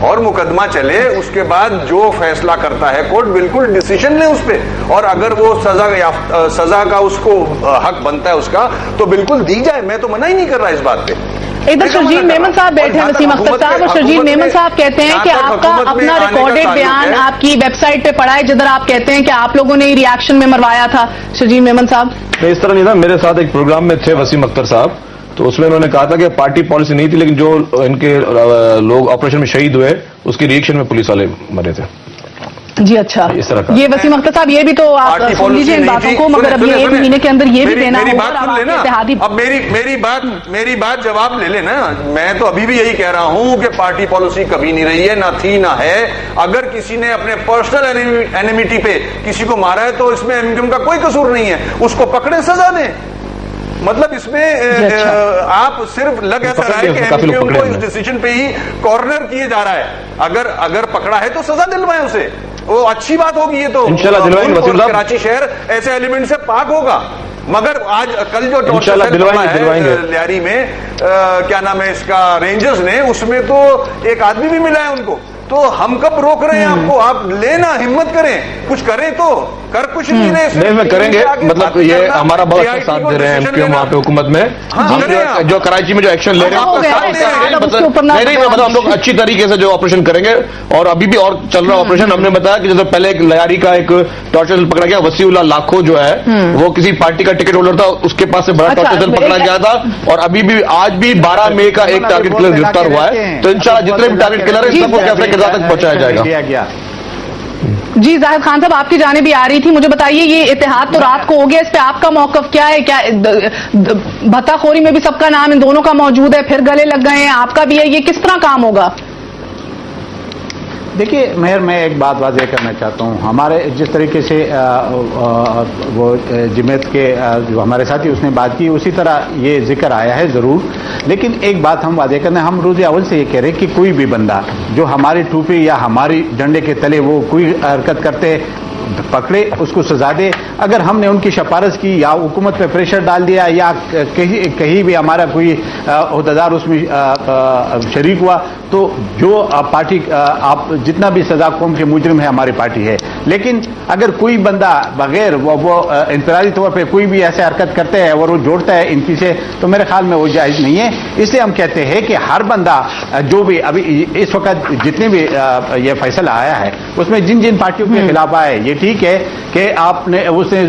اور مقدمہ چلے, اس کے بعد جو فیصلہ کرتا ہے کورٹ بالکل ڈیسیشن لے اس پہ, اور اگر وہ سزا کا اس کو حق بنتا ہے اس کا تو بالکل دی جائے. میں تو منع ہی نہیں کر رہا اس بات پہ. ادھر شرجیل میمن صاحب بیٹھے ہیں, وسیم اختر صاحب, اور شرجیل میمن صاحب کہتے ہیں کہ آپ کا اپنا ریکارڈڈ بیان آپ کی ویب سائٹ پہ پڑا ہے جدھر آپ کہتے ہیں کہ آپ لوگوں نے ری ایکشن میں مروایا تھا. شرجیل میمن صاحب اس طرح نہیں تھا, میرے ساتھ ایک پروگرام میں تھے وسیم اختر صاحب, تو اس میں انہوں نے کہا تھا کہ پارٹی پالیسی نہیں تھی, لیکن جو ان کے لوگ آپریشن میں شہید ہوئے اس کی ری ایکشن میں پولیس والے مرے تھے. جی اچھا, یہ وسیم اختر صاحب یہ بھی تو آپ سن لیجیے ان باتوں کو, مگر اب یہ ایک مہینے کے اندر یہ بھی دینا اب میری بات جواب لے لینا. میں تو ابھی بھی یہی کہہ رہا ہوں کہ پارٹی پالیسی کبھی نہیں رہی ہے, نہ تھی نہ ہے. اگر کسی نے اپنے پرسنل اینیمیٹی پہ کسی کو مارا ہے تو اس میں ایم کا کوئی قصور نہیں ہے, اس کو پکڑے سزا دیں. مطلب اس میں آپ صرف لگ ایسا رہا ہے کہ ایم کیو کو اس ڈیسیجن پہ ہی کارنر کیے جا رہا ہے. اگر پکڑا ہے تو سزا دلوائیں اسے, وہ اچھی بات ہوگی. یہ تو کراچی شہر ایسے ایلیمنٹ سے پاک ہوگا. مگر آج کل جو لیاری میں کیا نام ہے اس کا رینجرز نے, اس میں تو ایک آدمی بھی ملا ہے ان کو. تو ہم کب روک رہے ہیں آپ کو؟ آپ لینا ہمت کریں, کچھ کریں تو کر کچھ نہیں رہے. نہیں کریں گے, مطلب یہ ہمارا بہت اچھا ساتھ دے رہے ہیں ایم کیو وہاں پہ حکومت میں, جو کراچی میں جو ایکشن لے رہے ہیں ہم لوگ اچھی طریقے سے جو آپریشن کریں گے. اور ابھی بھی اور چل رہا آپریشن. ہم نے بتایا کہ جیسے پہلے ایک لیاری کا ایک ٹارچر سیل پکڑا گیا, وسیع اللہ لاکھوں جو ہے وہ کسی پارٹی کا ٹکٹ ہولڈر تھا, اس کے پاس سے بڑا ٹارچر سیل پکڑا گیا تھا. اور ابھی بھی آج بھی 12 مئی کا ایک ٹارگیٹ کلر گرفتار ہوا ہے. تو انشاءاللہ جتنے بھی ٹارگیٹ کلر ہیں سب کو کیسے کردار تک پہنچایا جائے گا. جی زاہد خان صاحب آپ کی جانب بھی آ رہی تھی, مجھے بتائیے یہ اتحاد تو رات کو ہو گیا, اس پہ آپ کا موقف کیا ہے؟ کیا بھتا خوری میں بھی سب کا نام ان دونوں کا موجود ہے, پھر گلے لگ گئے ہیں, آپ کا بھی ہے, یہ کس طرح کام ہوگا؟ دیکھیے مہر, میں ایک بات واضح کرنا چاہتا ہوں. ہمارے جس طریقے سے وہ جمعیت کے جو ہمارے ساتھی اس نے بات کی, اسی طرح یہ ذکر آیا ہے ضرور. لیکن ایک بات ہم واضح کرنا, ہم روز اول سے یہ کہہ رہے ہیں کہ کوئی بھی بندہ جو ہماری ٹوپی یا ہماری ڈنڈے کے تلے وہ کوئی حرکت کرتے پکڑے, اس کو سزا دے. اگر ہم نے ان کی سفارش کی یا حکومت پہ پریشر ڈال دیا یا کہیں بھی ہمارا کوئی عہدیدار اس میں شریک ہوا, تو جو پارٹی آپ جتنا بھی سزا قوم کے مجرم ہے ہماری پارٹی ہے. لیکن اگر کوئی بندہ بغیر وہ انفرادی طور پہ کوئی بھی ایسے حرکت کرتے ہے اور وہ جوڑتا ہے ان کی سے, تو میرے خیال میں وہ جائز نہیں ہے. اس لیے ہم کہتے ہیں کہ ہر بندہ جو بھی ابھی اس وقت جتنے بھی یہ فیصلہ آیا ہے اس میں جن جن پارٹیوں کے خلاف آئے, یہ ٹھیک ہے کہ آپ نے اس نے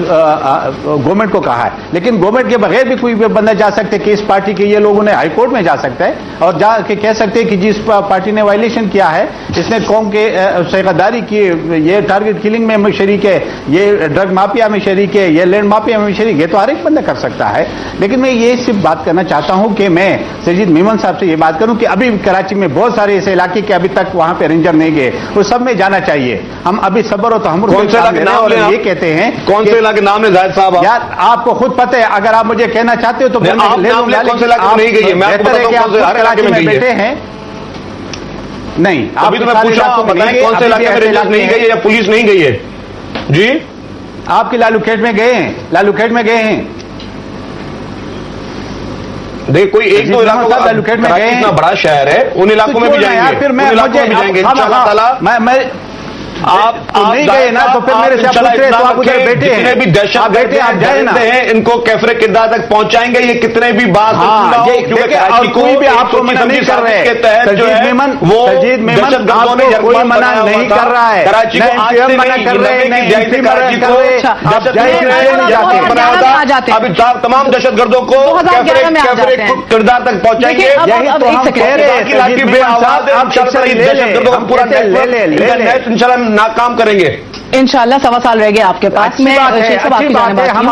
گورنمنٹ کو کہا ہے, لیکن گورنمنٹ کے بغیر بھی کوئی بندہ جا سکتے کہ اس پارٹی کے یہ لوگوں نے ہائی کورٹ میں جا سکتا ہے اور جا کے کہہ سکتے کہ جس پارٹی نے وائلیشن کیا ہے, اس نے قوم کے سے غداری کی, یہ ٹارگٹ کلنگ میں شریک ہے, یہ ڈرگ مافیا میں شریک ہے, یہ لینڈ مافیا میں شریک ہے, تو ہر ایک بندہ کر سکتا ہے. لیکن میں یہ صرف بات کرنا چاہتا ہوں کہ میں سرجیت میمن صاحب سے یہ بات کروں کہ ابھی کراچی میں بہت سارے ایسے علاقے کے ابھی تک وہاں پہ رینجر نہیں گئے, وہ سب میں جانا چاہیے. ہم ابھی صبر و تحمل اور یہ کہتے ہیں کون سے علاقے نام لیں زاہد صاحب؟ یار آپ کو خود پتہ ہے, اگر آپ مجھے کہنا چاہتے ہو تو بیٹھے ہیں. نہیں ابھی تو میں پوچھ رہا ہوں, بتائیں کون سے علاقے میں رینجرز نہیں گئی ہے یا پولیس نہیں گئی ہے؟ جی آپ کے لالو کھیت میں گئے ہیں, لالو کھیت میں گئے ہیں. دیکھ کوئی ایک دو علاقوں کا, اتنا بڑا شہر ہے, ان علاقوں میں بھی جائیں گے, پھر میں جائیں گے انشاءاللہ تعالیٰ. آپ نہیں گئے نا تو پھر میرے سے پوچھ رہے تو آپ ادھر بیٹھے ہیں, بھی دہشت گرد ہیں, ان کو کیفر کردار تک پہنچائیں گے. یہ کتنے بھی بات کوئی بھی آپ کو نہیں کر رہے ہیں, سرجیت میمن دہشت گردوں نے کوئی منع نہیں کر رہا ہے, کراچی کو منع کر رہے ہیں. ابھی تمام دہشت گردوں کو کیفر کردار تک پہنچائیں گے. یہی تو ہم کہہ رہے ہیں, بے آواز دہشت گردوں کا پورا انشاءاللہ ناکام کریں گے انشاءاللہ. 1.25 سال رہ گئے آپ کے پاس.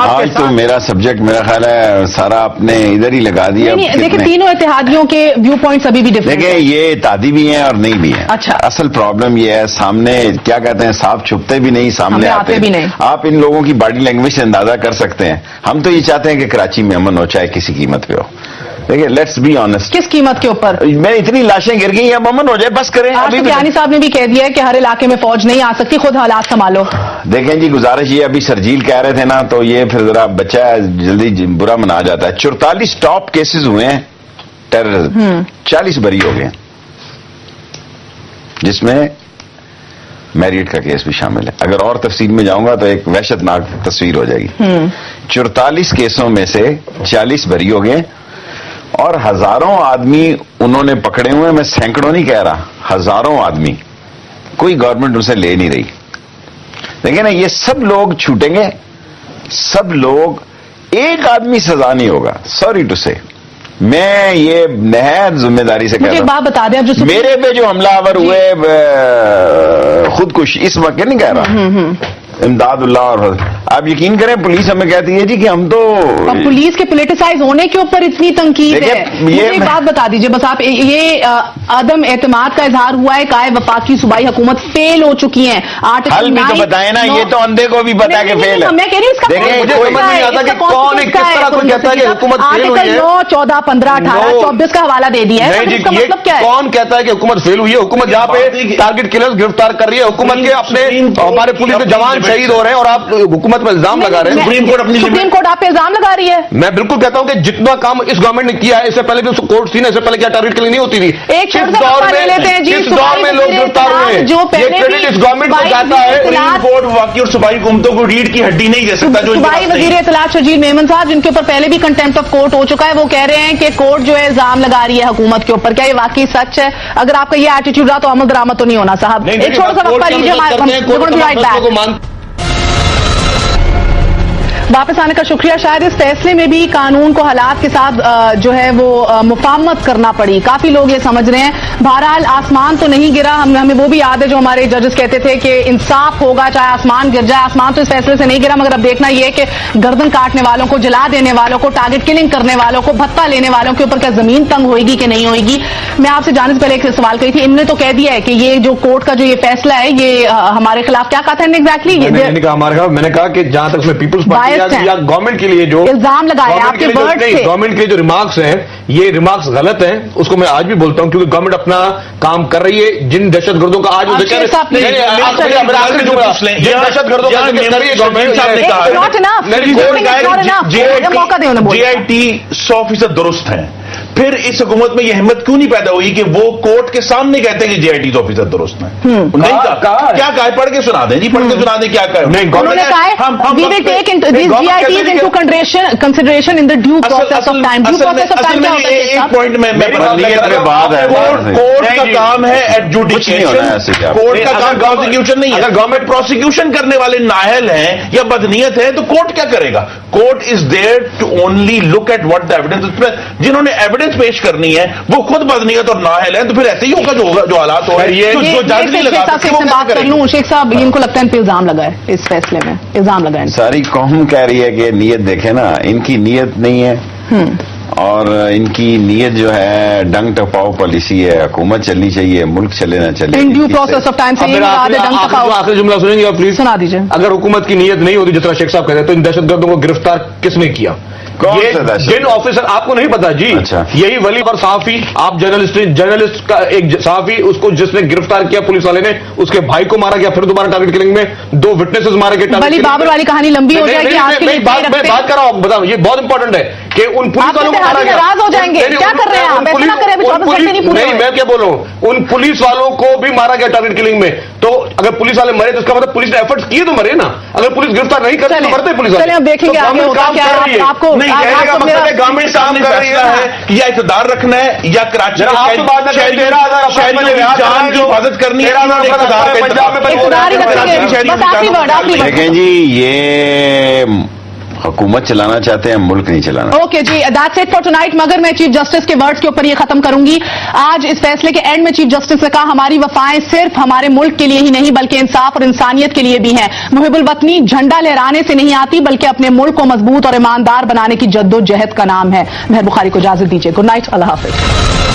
آج تو میرا سبجیکٹ میرا خیال ہے سارا آپ نے ادھر ہی لگا دیا. دیکھیں تینوں اتحادیوں کے ویو پوائنٹس ابھی بھی ڈفرینٹ. دیکھیں یہ اتحادی بھی ہیں اور نہیں بھی ہیں. اچھا, اصل پرابلم یہ ہے, سامنے کیا کہتے ہیں صاف چھپتے بھی نہیں, سامنے آتے بھی نہیں. آپ ان لوگوں کی باڈی لینگویج سے اندازہ کر سکتے ہیں. ہم تو یہ چاہتے ہیں کہ کراچی میں امن ہو, چاہے کسی قیمت پہ ہو. دیکھیں لیٹس بی آنےسٹ, کس قیمت کے اوپر؟ میں اتنی لاشیں گر گئی, اب امن ہو جائے بس کریں. یعنی صاحب نے بھی کہہ دیا ہے کہ ہر علاقے میں فوج نہیں آ سکتی, خود حالات سنبھالو. دیکھیں جی گزارش یہ, ابھی شرجیل کہہ رہے تھے نا, تو یہ پھر ذرا بچہ جلدی برا منا جاتا ہے. 44 ٹاپ کیسز ہوئے ہیں ٹیررزم, 40 بری ہو گئے. جس میں میریٹ کا کیس بھی شامل ہے. اگر اور تفصیل میں جاؤں گا تو ایک وحشت ناک تصویر ہو جائے گی. 44 کیسوں میں سے 40 بری ہو گئے اور ہزاروں آدمی انہوں نے پکڑے ہوئے. میں سینکڑوں نہیں کہہ رہا, ہزاروں آدمی. کوئی گورنمنٹ اسے لے نہیں رہی. دیکھیں نا, یہ سب لوگ چھوٹیں گے, سب لوگ, ایک آدمی سزا نہیں ہوگا. سوری ٹو سے, میں یہ نہایت ذمہ داری سے کہہ رہا ہوں. بات بتا دیں, میرے پہ جو حملہ آور ہوئے خودکش اس وقت نہیں کہہ رہا, امداد اللہ, اور آپ یقین کریں پولیس ہمیں کہتی ہے جی کہ ہم تو پولیس کے پولیٹیسائز ہونے کے اوپر اتنی تنقید ہے. ایک بات بتا دیجئے بس آپ, یہ عدم اعتماد کا اظہار ہوا ہے, کہ وفاقی صوبائی حکومت فیل ہو چکی ہیں. حل بھی تو بتائیں نا, یہ تو اندھے کو بھی پتا کہ فیل ہے. میں کہہ رہی ہوں اس کا مجھے سمجھ نہیں آتا کہ کون ہے, کس طرح کوئی کہتا ہے کہ حکومت فیل ہوئی ہے. 9, 14, 15, 18, 24 کا حوالہ دے دیا ہے. نہیں جی, یہ کون کہتا ہے کہ حکومت فیل ہوئی ہے؟ حکومت جہاں پہ ٹارگٹ کلرز گرفتار کر رہی ہے, حکومت کے اپنے ہمارے پولیس کے جوان شہید ہو رہے ہیں, اور آپ حکومت میں الزام لگا رہے ہیں. سپریم کورٹ آپ پہ الزام لگا رہی ہے. میں بالکل کہتا ہوں کہ جتنا کام اس گورنمنٹ نے کیا ہے, اس سے پہلے بھی کورٹ تھی نا, اس سے پہلے کیا ٹارگٹ کلنگ نہیں ہوتی تھی. ایک دور میں لوگ گرفتار ہوئے ہیں, یہ کریڈٹ اس گورنمنٹ کو جاتا ہے. سپریم کورٹ واقعی اور صوبائی حکومتوں کو ریڑھ کی ہڈی نہیں دے سکتا. جو صوبائی وزیر اطلاعات شرجیل میمن صاحب, جن کے اوپر پہلے بھی کنٹمپٹ آف کورٹ ہو چکا ہے, وہ کہہ رہے ہیں کہ کورٹ جو ہے الزام لگا رہی ہے حکومت کے اوپر. کیا یہ واقعی سچ ہے؟ اگر آپ کا یہ ایٹیٹیوڈ رہا تو عمل درآمد تو نہیں ہونا صاحب. ایک چھوٹا سا وقفہ لیجیے, واپس آنے کا شکریہ. شاید اس فیصلے میں بھی قانون کو حالات کے ساتھ جو ہے وہ مفاہمت کرنا پڑی. کافی لوگ یہ سمجھ رہے ہیں. بہرحال آسمان تو نہیں گرا. ہمیں وہ بھی یاد ہے جو ہمارے ججز کہتے تھے کہ انصاف ہوگا چاہے آسمان گر جائے. آسمان تو اس فیصلے سے نہیں گرا, مگر اب دیکھنا یہ کہ گردن کاٹنے والوں کو, جلا دینے والوں کو, ٹارگٹ کلنگ کرنے والوں کو, بھتہ لینے والوں کے اوپر کیا زمین تنگ ہوئے گی کہ نہیں ہوئے گی. میں آپ سے جانے سے پہلے ایک سوال کری تھی, ان نے تو کہہ دیا ہے کہ یہ جو کورٹ کا جو یہ فیصلہ ہے یہ ہمارے خلاف, کیا کہا تھا ایگزیکٹلی؟ میں نے کہا کہ جہاں تک اس میں پیپلز پارٹی یا گورنمنٹ کے لیے جو الزام لگایا آپ کے ورڈ سے, گورنمنٹ کے جو ریمارکس ہیں یہ ریمارکس غلط ہیں. اس کو میں آج بھی بولتا ہوں کیونکہ گورنمنٹ اپنا کام کر رہی ہے. جن دہشت گردوں کا آج دہشت گردوں جے آئی ٹی 100% درست ہیں, پھر اس حکومت میں یہ ہمت کیوں نہیں پیدا ہوئی کہ وہ کورٹ کے سامنے کہتے ہیں کہ جے آئی ٹی 100% درست ہیں؟ نہیں کہا. کیا کہا؟ پڑھ کے سنا دیں جی, پڑھ کے سنا دیں کیا کہا. انہوں نے کہا we will take these GITs into consideration in the due process of time. Due process of time کیا ہوتا ہے؟ ایک پوائنٹ میں کورٹ کا کام ہے ایڈجوڈیکیشن, کورٹ کا کام پروسیکیوشن نہیں ہے. اگر گورنمنٹ پروسیکیوشن کرنے والے نااہل ہیں یا بدنیت ہے تو کورٹ کیا کرے گا؟ Court is there to only look at what the evidence. جنہوں نے ایویڈنس پیش کرنی ہے وہ خود بدنیت اور نااہل ہیں, تو پھر ایسے ہی ہوگا جو حالات ہو رہے ہیں. بات کر لوں شیخ صاحب, ان کو لگتا ہے ان پہ الزام لگا ہے اس فیصلے میں, الزام لگا ہے. ساری قوم کہہ رہی ہے کہ نیت دیکھیں نا, ان کی نیت نہیں ہے, اور ان کی نیت جو ہے ڈنگ ٹپاؤ پالیسی ہے. حکومت چلنی چاہیے, ملک چلے نہ چلے. آخری جملہ سنیں گے پلیز, سنا دیجیے. اگر حکومت کی نیت نہیں ہوتی جس طرح شیخ صاحب کہتے ہیں تو ان دہشت گردوں کو گرفتار کس نے کیا؟ جن آفیسر, آپ کو نہیں پتا جی؟ یہی ولی اور صحافی, آپ جرنلسٹ کا ایک صحافی, اس کو جس نے گرفتار کیا پولیس والے نے, اس کے بھائی کو مارا گیا, پھر دوبارہ ٹارگٹ کلنگ میں 2 وٹنسز مارے گئے. ولی بابر والی کہانی لمبی ہو جائے گی. میں بات کر رہا ہوں, بتاؤ یہ بہت امپورٹنٹ ہے کہ ان پولیس والوں کو مارا گیا. ناراض ہو جائیں گے, کیا کر رہے ہیں آپ؟ نہیں, میں کیا بولوں, ان پولیس والوں کو بھی مارا گیا ٹارگٹ کلنگ میں. تو اگر پولیس والے مرے تو اس کا مطلب پولیس نے ایفرٹس کیے تو مرے نا. اگر پولیس گرفتار نہیں کرتے تو مرتے پولیس والے. چلیں اب دیکھیں گے آگے ہوگا کیا. آپ کو گورنمنٹ سامنے فیصلہ ہے کہ یا اقتدار رکھنا ہے یا کراچی جان کی حفاظت کرنی ہے. دیکھیں جی, یہ حکومت چلانا چاہتے ہیں, ملک نہیں چلانا. اوکے جی, دیٹس اٹ فار ٹونائٹ. مگر میں چیف جسٹس کے ورڈز کے اوپر یہ ختم کروں گی. آج اس فیصلے کے اینڈ میں چیف جسٹس نے کہا ہماری وفائیں صرف ہمارے ملک کے لیے ہی نہیں بلکہ انصاف اور انسانیت کے لیے بھی ہیں. محب الوطنی جھنڈا لہرانے سے نہیں آتی بلکہ اپنے ملک کو مضبوط اور ایماندار بنانے کی جد و جہد کا نام ہے. مہر بخاری کو اجازت دیجیے. گڈ نائٹ, اللہ حافظ.